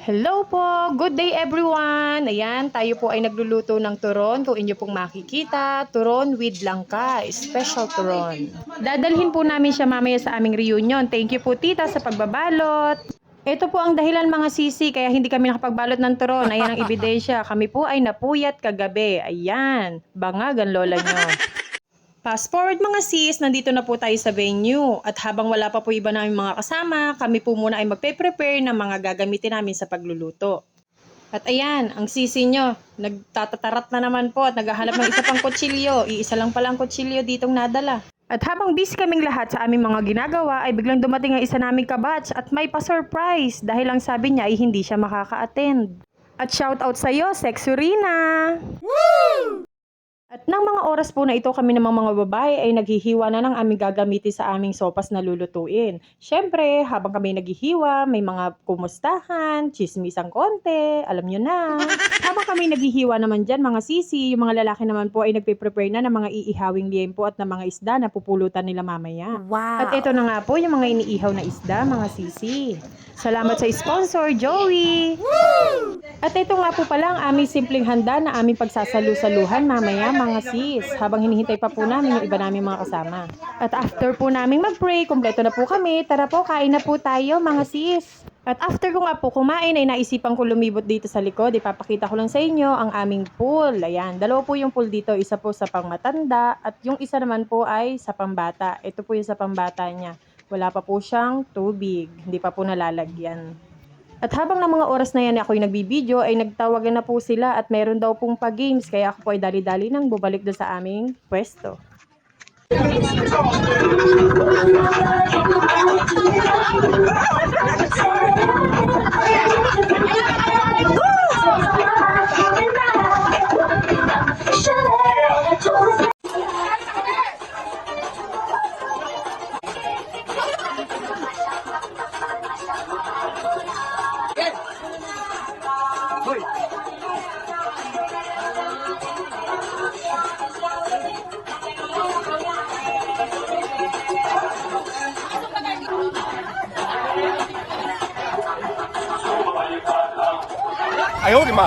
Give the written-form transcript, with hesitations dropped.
Hello po! Good day everyone! Ayan, tayo po ay nagluluto ng turon. Kung inyo pong makikita, turon with langka, special turon. Dadalhin po namin siya mamaya sa aming reunion. Thank you po tita sa pagbabalot. Ito po ang dahilan mga sisi kaya hindi kami nakapagbalot ng turon. Ayan ang ebidensya. Kami po ay napuyat kagabi. Ayan, bangag ang lola nyo. Fast forward mga sis, nandito na po tayo sa venue. At habang wala pa po iba namin mga kasama, kami po muna ay magpe-prepare ng mga gagamitin namin sa pagluluto. At ayan, ang sisi nyo, nagtatatarat na naman po at naghahanap ng isa pang kutsilyo. Iisa lang pala ang kutsilyo ditong nadala. At habang busy kaming lahat sa aming mga ginagawa, ay biglang dumating ang isa naming kabatch at may pa-surprise dahil ang sabi niya ay hindi siya makaka-attend. At shoutout sa'yo, Sexurina! Woo! At nang mga oras po na ito kami namang mga babae ay naghihiwa na ng aming gagamitin sa aming sopas na lulutuin. Siyempre, habang kami naghihiwa, may mga kumustahan, chismisang konti, alam nyo na. Habang kami naghihiwa naman dyan mga sisi, yung mga lalaki naman po ay nagpe-prepare na ng mga iihawing liempo at ng mga isda na pupulutan nila mamaya. Wow! At ito na nga po yung mga iniihaw na isda mga sisi. Salamat sa sponsor, Joey! Woo! At ito nga po pala ang aming simpleng handa na aming pagsasalu-saluhan mamaya mga sis, habang hinihintay pa po namin yung iba namin mga kasama. At after po namin mag-pray, kumpleto na po kami, tara po, kain na po tayo mga sis. At after ko nga po kumain ay naisipan ko lumibot dito sa likod, ipapakita ko lang sa inyo ang aming pool. Ayan, dalawa po yung pool dito, isa po sa pangmatanda at yung isa naman po ay sa pambata. Ito po yung sa pambata niya. Wala pa po siyang tubig, hindi pa po nalalagyan. At habang ng mga oras na yan ako'y nagbibideo ay nagtawagan na po sila at meron daw pong pa-games kaya ako po ay dali-dali nang bubalik doon sa aming pwesto. Ayaw, di ba?